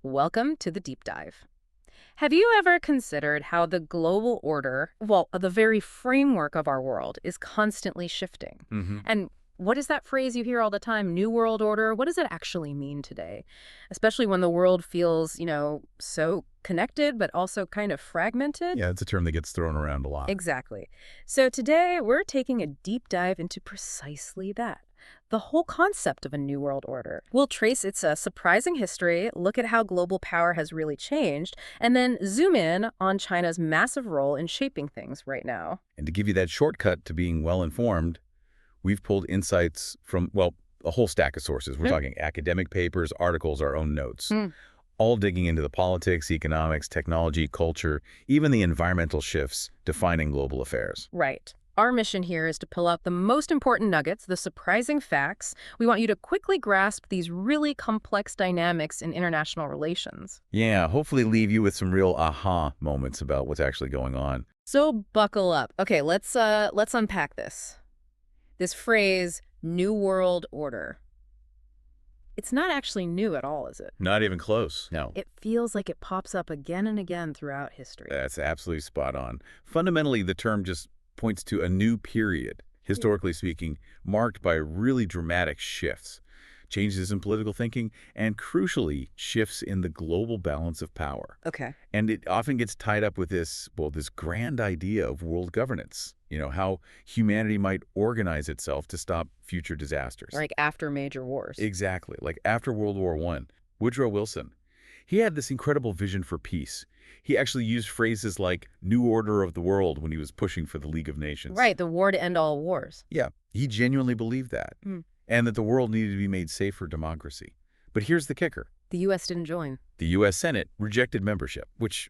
Welcome to the deep dive. Have you ever considered how the global order, well, the very framework of our world, is constantly shifting? hmm And what is that phrase you hear all the time, New World Order? What does it actually mean today? Especially when the world feels, so connected, but also kind of fragmented? Yeah, it's a term that gets thrown around a lot. Exactly. So today we're taking a deep dive into precisely that. The whole concept of a new world order. We'll trace its surprising history, look at how global power has really changed, and then zoom in on China's massive role in shaping things right now. And to give you that shortcut to being well-informed, we've pulled insights from, well, a whole stack of sources. We're Hmm. talking academic papers, articles, our own notes, Hmm. all digging into the politics, economics, technology, culture, even the environmental shifts defining global affairs. Right. Our mission here is to pull out the most important nuggets, the surprising facts. We want you to quickly grasp these really complex dynamics in international relations. Yeah, hopefully leave you with some real aha moments about what's actually going on. So buckle up. Okay, let's unpack this. This phrase, New World Order. It's not actually new at all, is it? Not even close. No, It feels like it pops up again and again throughout history. that's absolutely spot on. Fundamentally, the term just points to a new period, historically speaking, marked by really dramatic shifts, changes in political thinking, and crucially, shifts in the global balance of power. Okay. And it often gets tied up with this, well, this grand idea of world governance, how humanity might organize itself to stop future disasters. Like after major wars. Exactly. Like after World War I, Woodrow Wilson, he had this incredible vision for peace. He actually used phrases like New Order of the World when he was pushing for the League of Nations. Right, the war to end all wars. Yeah, he genuinely believed that, Hmm. and that the world needed to be made safe for democracy. But here's the kicker. The U.S. didn't join. The U.S. Senate rejected membership, which,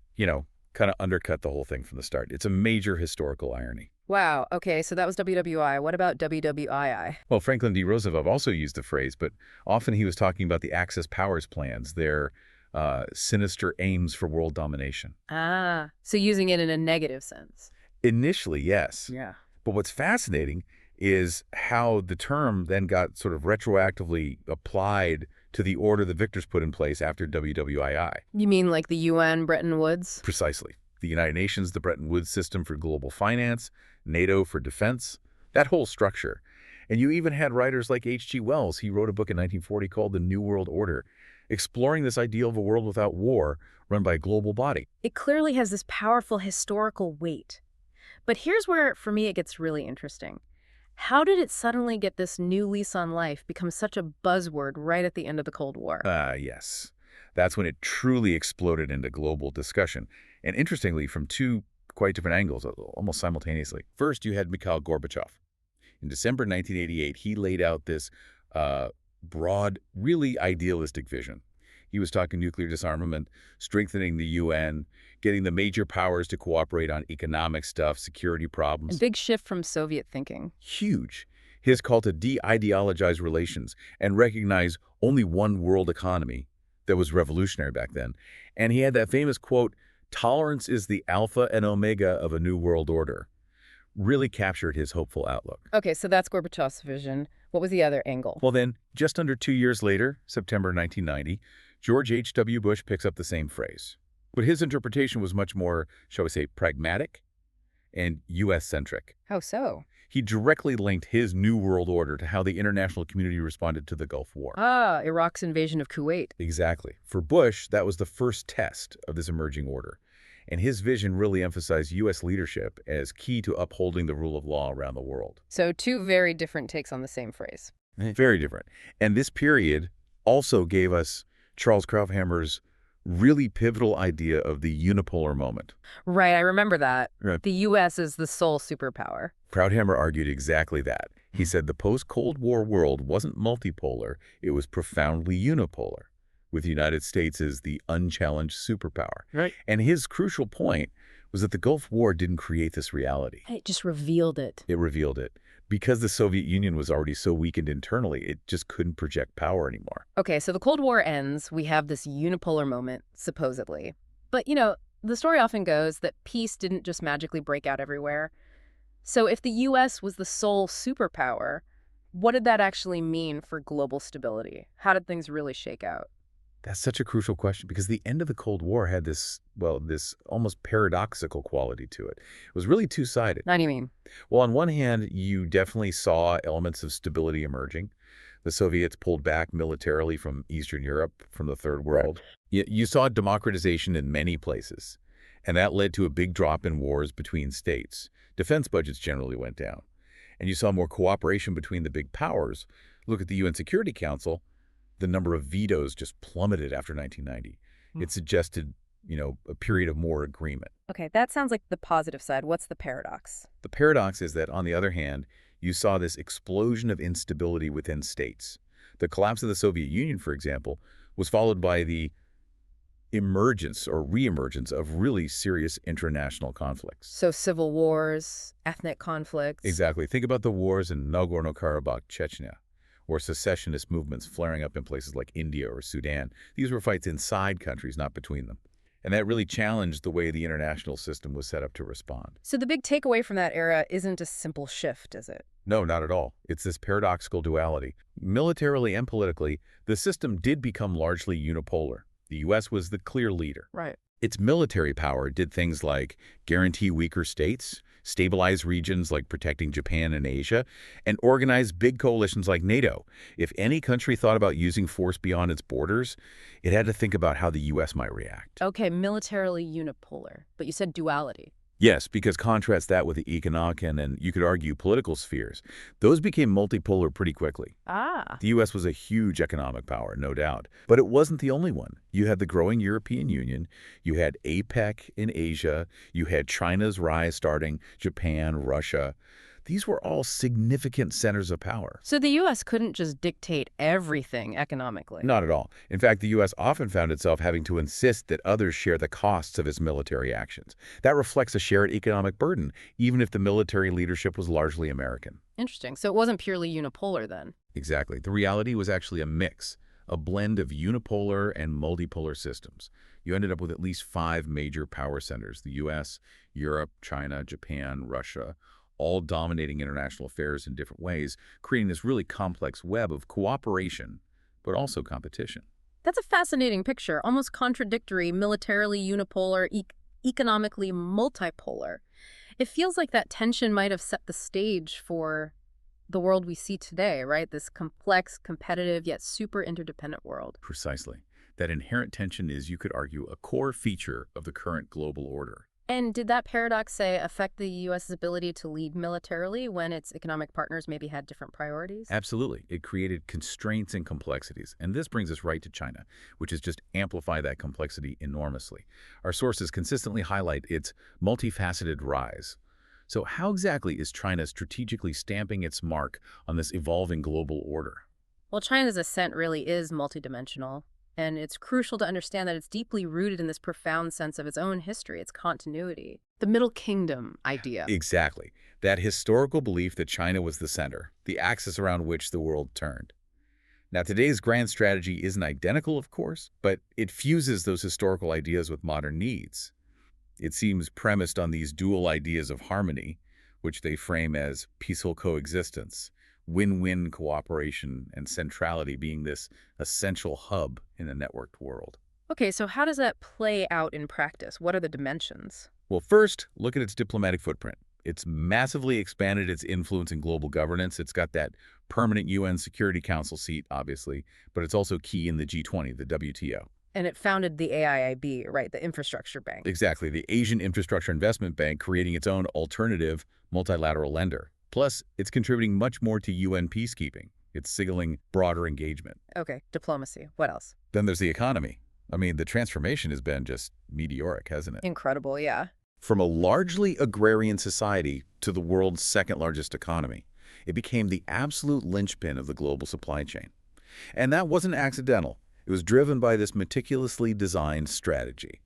kind of undercut the whole thing from the start. It's a major historical irony. Wow, okay, so that was WWI. What about WWII? Well, Franklin D. Roosevelt also used the phrase, but often he was talking about the Axis powers plans, their sinister aims for world domination. Ah, so using it in a negative sense. Initially, yes. Yeah. But what's fascinating is how the term then got sort of retroactively applied to the order the victors put in place after WWII. You mean like the UN, Bretton Woods? Precisely. The United Nations, the Bretton Woods system for global finance, NATO for defense, that whole structure. And you even had writers like H.G. Wells. He wrote a book in 1940 called The New World Order, exploring this ideal of a world without war run by a global body. It clearly has this powerful historical weight. But here's where, for me, it gets really interesting. How did it suddenly get this new lease on life, become such a buzzword right at the end of the Cold War? Yes. That's when it truly exploded into global discussion. And interestingly, from two quite different angles, almost simultaneously. First, you had Mikhail Gorbachev. In December 1988, he laid out this broad, really idealistic vision. He was talking nuclear disarmament, strengthening the UN, getting the major powers to cooperate on economic stuff, security A problems. big shift from Soviet thinking. Huge. His call to de-ideologize relations and recognize only one world economy that was revolutionary back then. And he had that famous quote, "Tolerance is the alpha and omega of a new world order." Really captured his hopeful outlook. Okay, so that's Gorbachev's vision. What was the other angle? Well then, just under 2 years later, September 1990, George H.W. Bush picks up the same phrase. But his interpretation was much more, shall we say, pragmatic and U.S.-centric. How so? He directly linked his New World Order to how the international community responded to the Gulf War. Ah, Iraq's invasion of Kuwait. Exactly. For Bush, that was the first test of this emerging order. And his vision really emphasized U.S. leadership as key to upholding the rule of law around the world. So two very different takes on the same phrase. Very different. And this period also gave us Charles Krauthammer's really pivotal idea of the unipolar moment. Right, I remember that. Right. The U.S. is the sole superpower. Krauthammer argued exactly that. He said the post-Cold War world wasn't multipolar, it was profoundly unipolar, with the United States as the unchallenged superpower. Right. And his crucial point was that the Gulf War didn't create this reality. It just revealed it. It revealed it. Because the Soviet Union was already so weakened internally, it just couldn't project power anymore. Okay, so the Cold War ends. We have this unipolar moment, supposedly. But, the story often goes that peace didn't just magically break out everywhere. So if the U.S. was the sole superpower, what did that actually mean for global stability? How did things really shake out? That's such a crucial question because the end of the Cold War had this, well, this almost paradoxical quality to it. It was really two-sided. What do you mean? Well, on one hand, you definitely saw elements of stability emerging. The Soviets pulled back militarily from Eastern Europe, from the Third Right. World. You saw democratization in many places, and that led to a big drop in wars between states. Defense budgets generally went down, and you saw more cooperation between the big powers. Look at the UN Security Council. The number of vetoes just plummeted after 1990. Hmm. It suggested, a period of more agreement. Okay, that sounds like the positive side. What's the paradox? The paradox is that, on the other hand, you saw this explosion of instability within states. The collapse of the Soviet Union, for example, was followed by the emergence or reemergence of really serious international conflicts. So civil wars, ethnic conflicts. Exactly. Think about the wars in Nagorno-Karabakh, Chechnya, or secessionist movements flaring up in places like India or Sudan. These were fights inside countries, not between them. And that really challenged the way the international system was set up to respond. So the big takeaway from that era isn't a simple shift, is it? No, not at all. It's this paradoxical duality. Militarily and politically, the system did become largely unipolar. The U.S. was the clear leader. Right. Its military power did things like guarantee weaker states, stabilize regions like protecting Japan and Asia, and organize big coalitions like NATO. If any country thought about using force beyond its borders, it had to think about how the U.S. might react. Okay, militarily unipolar, but you said duality. Yes, because contrast that with the economic and you could argue political spheres. Those became multipolar pretty quickly. Ah. The U.S. was a huge economic power, no doubt. But it wasn't the only one. You had the growing European Union, you had APEC in Asia, you had China's rise starting, Japan, Russia. These were all significant centers of power. So the U.S. couldn't just dictate everything economically. Not at all. In fact, the U.S. often found itself having to insist that others share the costs of its military actions. That reflects a shared economic burden, even if the military leadership was largely American. Interesting. So it wasn't purely unipolar then. Exactly. The reality was actually a mix, a blend of unipolar and multipolar systems. You ended up with at least 5 major power centers: the U.S., Europe, China, Japan, Russia, all dominating international affairs in different ways, creating this really complex web of cooperation, but also competition. That's a fascinating picture, almost contradictory, militarily unipolar, economically multipolar. It feels like that tension might have set the stage for the world we see today, right? This complex, competitive, yet super interdependent world. Precisely. That inherent tension is, you could argue, a core feature of the current global order. And did that paradox, say, affect the U.S.'s ability to lead militarily when its economic partners maybe had different priorities? Absolutely. It created constraints and complexities. And this brings us right to China, which has just amplified that complexity enormously. Our sources consistently highlight its multifaceted rise. So how exactly is China strategically stamping its mark on this evolving global order? Well, China's ascent really is multidimensional. And it's crucial to understand that it's deeply rooted in this profound sense of its own history, its continuity. The Middle Kingdom idea. Exactly. That historical belief that China was the center, the axis around which the world turned. Now, today's grand strategy isn't identical, of course, but it fuses those historical ideas with modern needs. It seems premised on these dual ideas of harmony, which they frame as peaceful coexistence, win-win cooperation, and centrality being this essential hub in the networked world. Okay, so how does that play out in practice? What are the dimensions? Well, first, look at its diplomatic footprint. It's massively expanded its influence in global governance. It's got that permanent UN Security Council seat, obviously, but it's also key in the G20, the WTO. And it founded the AIIB, right, the infrastructure bank. Exactly, the Asian Infrastructure Investment Bank, creating its own alternative multilateral lender. Plus, it's contributing much more to UN peacekeeping. It's signaling broader engagement. Okay, diplomacy. What else? Then there's the economy. I mean, the transformation has been just meteoric, hasn't it? Incredible, yeah. From a largely agrarian society to the world's second largest economy, it became the absolute linchpin of the global supply chain. And that wasn't accidental. It was driven by this meticulously designed strategy.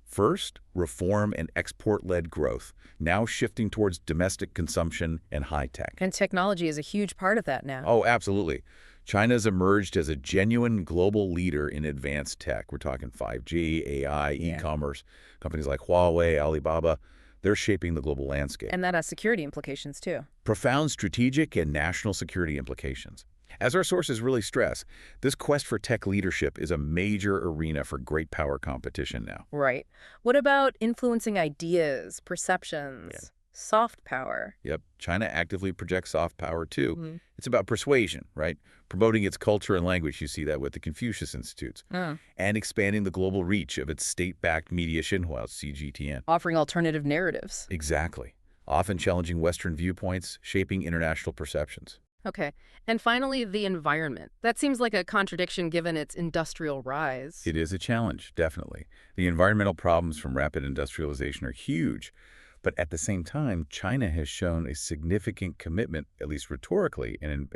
First, reform and export-led growth, now shifting towards domestic consumption and high-tech. And technology is a huge part of that now. Oh, absolutely. China's emerged as a genuine global leader in advanced tech. We're talking 5G, AI, e-commerce. Companies like Huawei, Alibaba, they're shaping the global landscape. And that has security implications, too. Profound strategic and national security implications. As our sources really stress, this quest for tech leadership is a major arena for great power competition now. Right. What about influencing ideas, Yeah. perceptions, soft power? Yep, China actively projects soft power too. Mm. It's about persuasion, right? Promoting its culture and language, you see that with the Confucius Institutes, Oh. and expanding the global reach of its state-backed media Xinhua, CGTN. Offering alternative narratives. Exactly. Often challenging Western viewpoints, shaping international perceptions. Okay. And finally, the environment. That seems like a contradiction given its industrial rise. It is a challenge, definitely. The environmental problems from rapid industrialization are huge. But at the same time, China has shown a significant commitment, at least rhetorically, in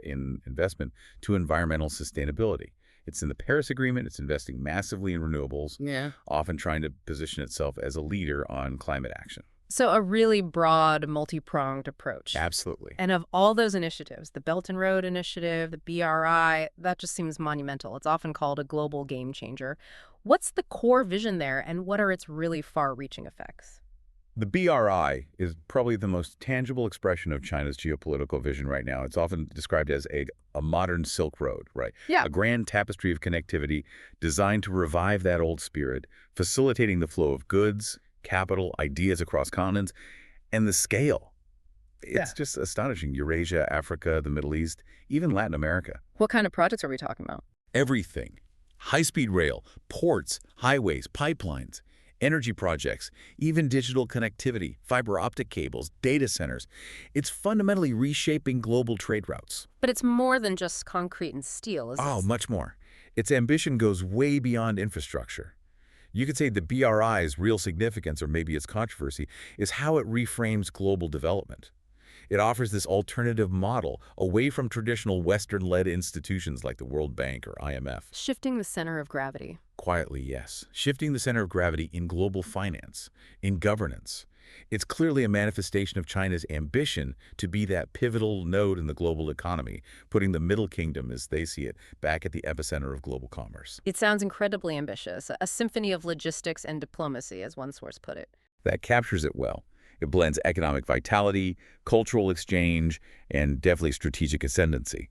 investment to environmental sustainability. It's in the Paris Agreement. It's investing massively in renewables, Yeah. often trying to position itself as a leader on climate action. So a really broad, multi-pronged approach. Absolutely. And of all those initiatives, the Belt and Road Initiative, the BRI, that just seems monumental. It's often called a global game changer. What's the core vision there, and what are its really far-reaching effects? The BRI is probably the most tangible expression of China's geopolitical vision right now. It's often described as a modern Silk Road, right? Yeah. A grand tapestry of connectivity designed to revive that old spirit, facilitating the flow of goods, capital, ideas across continents, and the scale. It's just astonishing. Eurasia, Africa, the Middle East, even Latin America. What kind of projects are we talking about? Everything. High-speed rail, ports, highways, pipelines, energy projects, even digital connectivity, fiber optic cables, data centers. It's fundamentally reshaping global trade routes. But it's more than just concrete and steel, is Oh, it? much more. Its ambition goes way beyond infrastructure. You could say the BRI's real significance, or maybe its controversy, is how it reframes global development. It offers this alternative model away from traditional Western-led institutions like the World Bank or IMF. Shifting the center of gravity. Quietly, yes. Shifting the center of gravity in global finance, in governance. It's clearly a manifestation of China's ambition to be that pivotal node in the global economy, putting the Middle Kingdom, as they see it, back at the epicenter of global commerce. It sounds incredibly ambitious, a symphony of logistics and diplomacy, as one source put it. That captures it well. It blends economic vitality, cultural exchange, and definitely strategic ascendancy.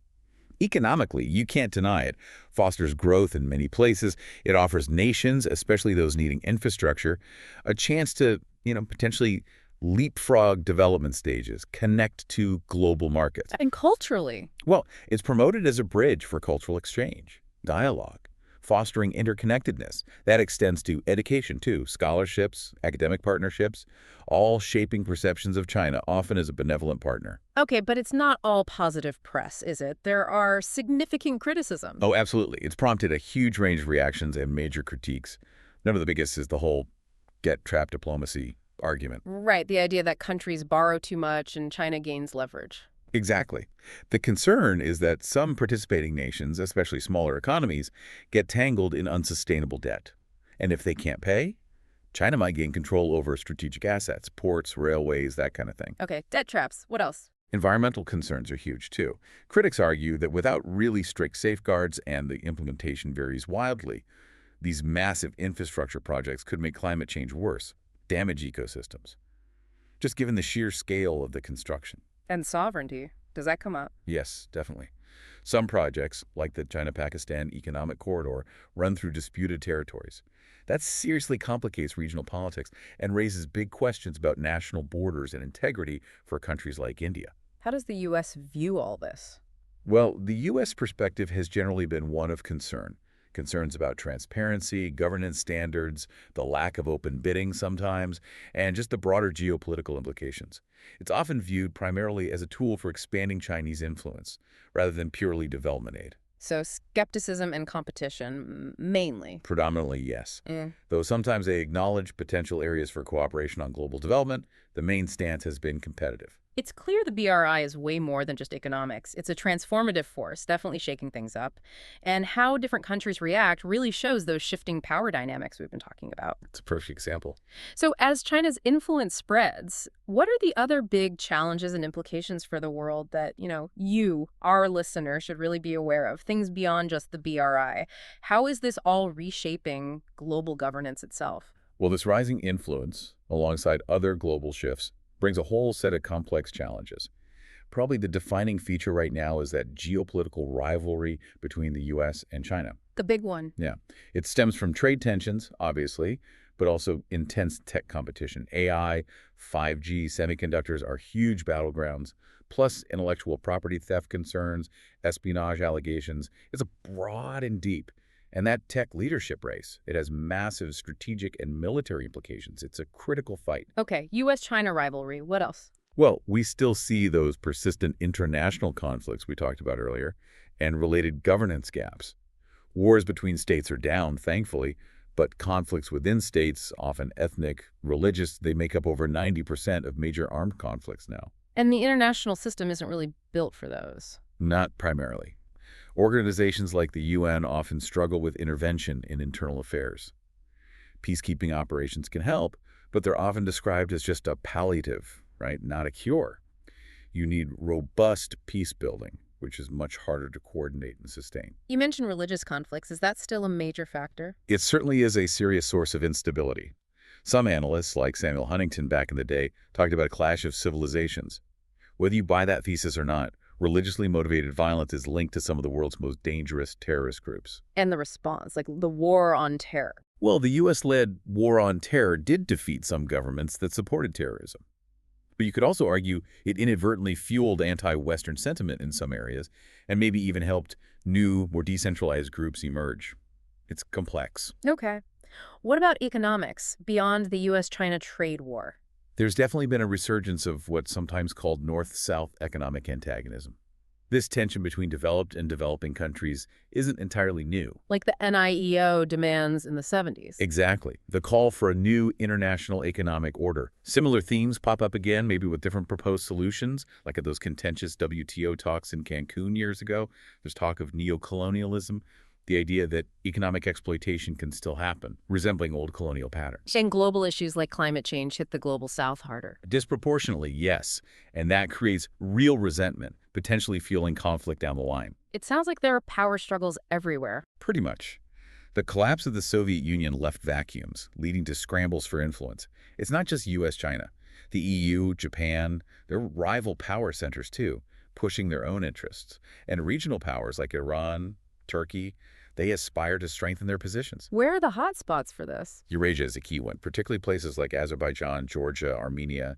Economically, you can't deny it, fosters growth in many places. It offers nations, especially those needing infrastructure, a chance to, potentially leapfrog development stages, connect to global markets. And culturally. Well, it's promoted as a bridge for cultural exchange, dialogue, fostering interconnectedness. That extends to education, too, scholarships, academic partnerships, all shaping perceptions of China, often as a benevolent partner. Okay, but it's not all positive press, is it? There are significant criticisms. Oh, absolutely. It's prompted a huge range of reactions and major critiques. None of the biggest is the whole get-trapped diplomacy argument. Right, the idea that countries borrow too much and China gains leverage. Exactly. The concern is that some participating nations, especially smaller economies, get tangled in unsustainable debt. And if they can't pay, China might gain control over strategic assets, ports, railways, that kind of thing. Okay, debt traps. What else? Environmental concerns are huge, too. Critics argue that without really strict safeguards, and the implementation varies wildly, these massive infrastructure projects could make climate change worse, damage ecosystems, just given the sheer scale of the construction. And sovereignty. Does that come up? Yes, definitely. Some projects, like the China-Pakistan Economic Corridor, run through disputed territories. That seriously complicates regional politics and raises big questions about national borders and integrity for countries like India. How does the U.S. view all this? Well, the U.S. perspective has generally been one of concern. Concerns about transparency, governance standards, the lack of open bidding sometimes, and just the broader geopolitical implications. It's often viewed primarily as a tool for expanding Chinese influence, rather than purely development aid. So skepticism and competition, mainly. Predominantly, yes. Mm. Though sometimes they acknowledge potential areas for cooperation on global development, the main stance has been competitive. It's clear the BRI is way more than just economics. It's a transformative force, definitely shaking things up. And how different countries react really shows those shifting power dynamics we've been talking about. It's a perfect example. So as China's influence spreads, what are the other big challenges and implications for the world that, you, our listener, should really be aware of? Things beyond just the BRI. How is this all reshaping global governance itself? Well, this rising influence, alongside other global shifts, brings a whole set of complex challenges. Probably the defining feature right now is that geopolitical rivalry between the U.S. and China. The big one. Yeah. It stems from trade tensions, obviously, but also intense tech competition. AI, 5G, semiconductors are huge battlegrounds, plus intellectual property theft concerns, espionage allegations. It's a broad and deep. And that tech leadership race, it has massive strategic and military implications. It's a critical fight. Okay, U.S.-China rivalry. What else? Well, we still see those persistent international conflicts we talked about earlier and related governance gaps. Wars between states are down, thankfully, but conflicts within states, often ethnic, religious, they make up over 90% of major armed conflicts now. And the international system isn't really built for those. Not primarily. Organizations like the UN often struggle with intervention in internal affairs. Peacekeeping operations can help, but they're often described as just a palliative, right? Not a cure. You need robust peace building, which is much harder to coordinate and sustain. You mentioned religious conflicts. Is that still a major factor? It certainly is a serious source of instability. Some analysts, like Samuel Huntington back in the day, talked about a clash of civilizations. Whether you buy that thesis or not, religiously motivated violence is linked to some of the world's most dangerous terrorist groups. And the response, like the war on terror. Well, the U.S.-led war on terror did defeat some governments that supported terrorism. But you could also argue it inadvertently fueled anti-Western sentiment in some areas and maybe even helped new, more decentralized groups emerge. It's complex. Okay. What about economics beyond the U.S.-China trade war? There's definitely been a resurgence of what's sometimes called North-South economic antagonism. This tension between developed and developing countries isn't entirely new. Like the NIEO demands in the 70s. Exactly. The call for a new international economic order. Similar themes pop up again, maybe with different proposed solutions, like at those contentious WTO talks in Cancun years ago. There's talk of neocolonialism, the idea that economic exploitation can still happen, resembling old colonial patterns. And global issues like climate change hit the global south harder. Disproportionately, yes. And that creates real resentment, potentially fueling conflict down the line. It sounds like there are power struggles everywhere. Pretty much. The collapse of the Soviet Union left vacuums, leading to scrambles for influence. It's not just U.S.-China. The EU, Japan, they're rival power centers too, pushing their own interests. And regional powers like Iran, Turkey, they aspire to strengthen their positions. Where are the hot spots for this? Eurasia is a key one, particularly places like Azerbaijan, Georgia, Armenia.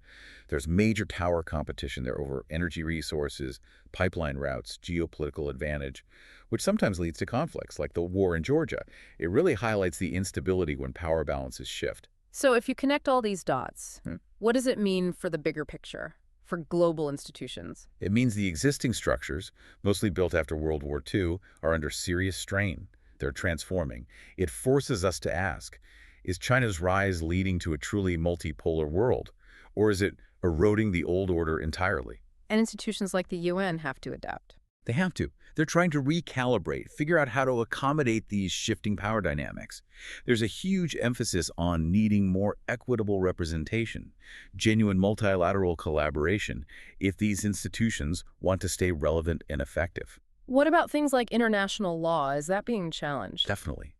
There's major power competition there over energy resources, pipeline routes, geopolitical advantage, which sometimes leads to conflicts, like the war in Georgia. It really highlights the instability when power balances shift. So if you connect all these dots, what does it mean for the bigger picture, for global institutions? It means the existing structures, mostly built after World War II, are under serious strain. They're transforming. It forces us to ask, is China's rise leading to a truly multipolar world, or is it eroding the old order entirely? And institutions like the UN have to adapt. They have to. They're trying to recalibrate, figure out how to accommodate these shifting power dynamics. There's a huge emphasis on needing more equitable representation, genuine multilateral collaboration, if these institutions want to stay relevant and effective. What about things like international law? Is that being challenged? Definitely.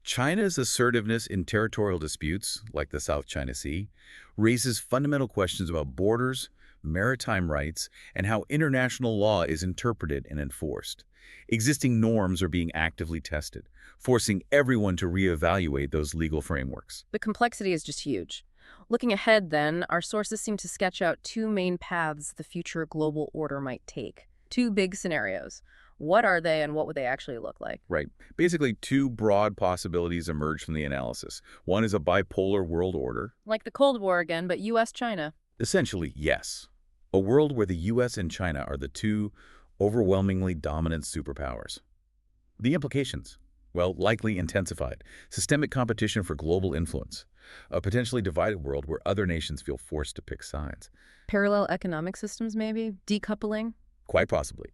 China's assertiveness in territorial disputes, like the South China Sea, raises fundamental questions about borders, maritime rights, and how international law is interpreted and enforced. Existing norms are being actively tested, forcing everyone to reevaluate those legal frameworks. The complexity is just huge. Looking ahead, then, our sources seem to sketch out two main paths the future global order might take. Two big scenarios. What are they and what would they actually look like? Right. Basically, two broad possibilities emerge from the analysis. One is a bipolar world order. Like the Cold War again, but U.S.-China. Essentially, yes. A world where the U.S. and China are the two overwhelmingly dominant superpowers. The implications? Well, likely intensified. Systemic competition for global influence. A potentially divided world where other nations feel forced to pick sides. Parallel economic systems, maybe? Decoupling? Quite possibly.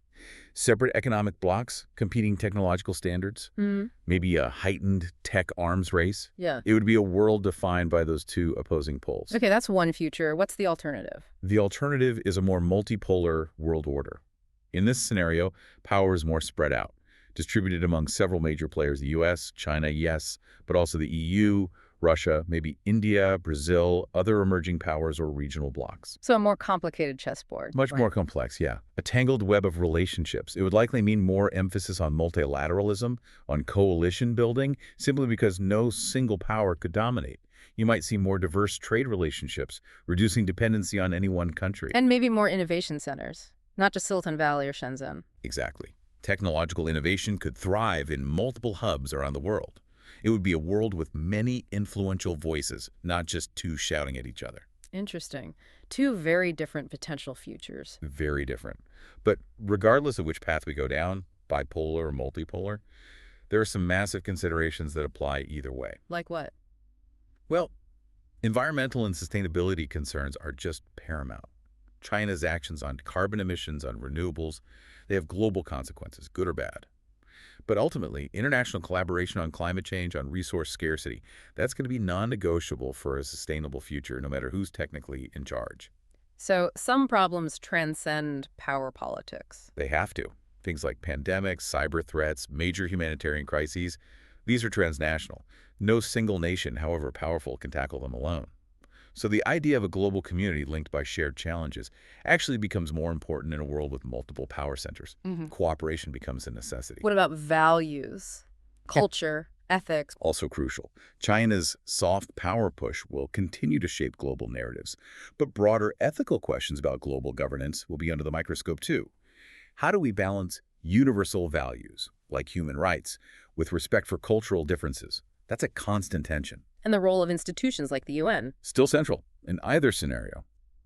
Separate economic blocs, competing technological standards, maybe a heightened tech arms race. Yeah. It would be a world defined by those two opposing poles. Okay, that's one future. What's the alternative? The alternative is a more multipolar world order. In this scenario, power is more spread out, distributed among several major players, the US, China, yes, but also the EU, Russia, maybe India, Brazil, other emerging powers or regional blocs. So a more complicated chessboard. Much Right. more complex, yeah. A tangled web of relationships. It would likely mean more emphasis on multilateralism, on coalition building, simply because no single power could dominate. You might see more diverse trade relationships, reducing dependency on any one country. And maybe more innovation centers, not just Silicon Valley or Shenzhen. Exactly. Technological innovation could thrive in multiple hubs around the world. It would be a world with many influential voices, not just two shouting at each other. Interesting. Two very different potential futures. Very different. But regardless of which path we go down, bipolar or multipolar, there are some massive considerations that apply either way. Like what? Well, environmental and sustainability concerns are just paramount. China's actions on carbon emissions, on renewables, they have global consequences, good or bad. But ultimately, international collaboration on climate change, on resource scarcity, that's going to be non-negotiable for a sustainable future, no matter who's technically in charge. So some problems transcend power politics. They have to. Things like pandemics, cyber threats, major humanitarian crises, these are transnational. No single nation, however powerful, can tackle them alone. So the idea of a global community linked by shared challenges actually becomes more important in a world with multiple power centers. Cooperation becomes a necessity. What about values, culture, ethics? Also crucial, China's soft power push will continue to shape global narratives, but broader ethical questions about global governance will be under the microscope too. How do we balance universal values, like human rights, with respect for cultural differences? That's a constant tension. And the role of institutions like the UN. Still central in either scenario.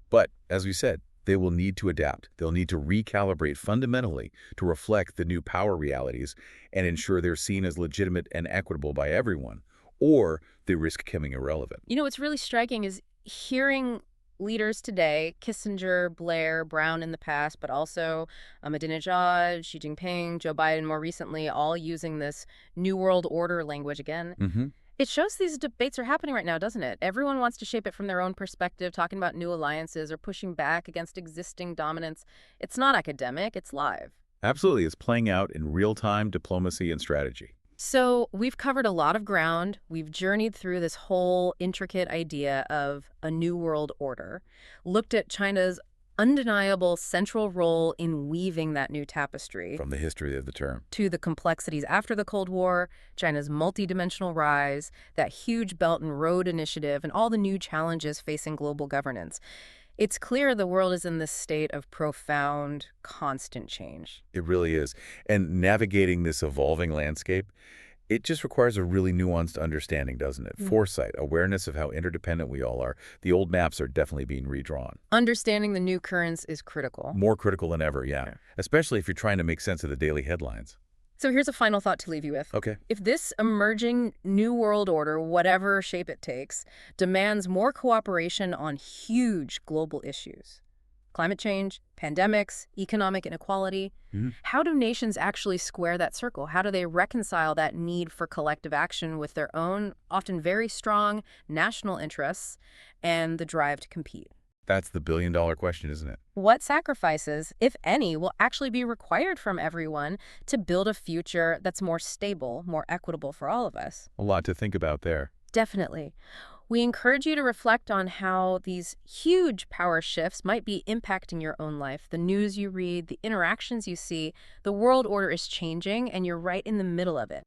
But, as we said, they will need to adapt. They'll need to recalibrate fundamentally to reflect the new power realities and ensure they're seen as legitimate and equitable by everyone, or they risk becoming irrelevant. You know, what's really striking is hearing leaders today, Kissinger, Blair, Brown in the past, but also Ahmadinejad, Xi Jinping, Joe Biden more recently, all using this New World Order language again. It shows these debates are happening right now, doesn't it? Everyone wants to shape it from their own perspective, talking about new alliances or pushing back against existing dominance. It's not academic, it's live. Absolutely. It's playing out in real-time diplomacy and strategy. So we've covered a lot of ground. We've journeyed through this whole intricate idea of a new world order, looked at China's undeniable central role in weaving that new tapestry, From the history of the term. to the complexities after the Cold War, China's multidimensional rise, that huge Belt and Road Initiative, and all the new challenges facing global governance. It's clear the world is in this state of profound, constant change. It really is. And navigating this evolving landscape, it just requires a really nuanced understanding, doesn't it? Foresight, awareness of how interdependent we all are. The old maps are definitely being redrawn. Understanding the new currents is critical. More critical than ever, yeah. Especially if you're trying to make sense of the daily headlines. So here's a final thought to leave you with. Okay. If this emerging new world order, whatever shape it takes, demands more cooperation on huge global issues, climate change, pandemics, economic inequality, how do nations actually square that circle? How do they reconcile that need for collective action with their own, often very strong, national interests and the drive to compete? That's the billion-dollar question, isn't it? What sacrifices, if any, will actually be required from everyone to build a future that's more stable, more equitable for all of us? A lot to think about there. Definitely. We encourage you to reflect on how these huge power shifts might be impacting your own life, the news you read, the interactions you see. The world order is changing, and you're right in the middle of it.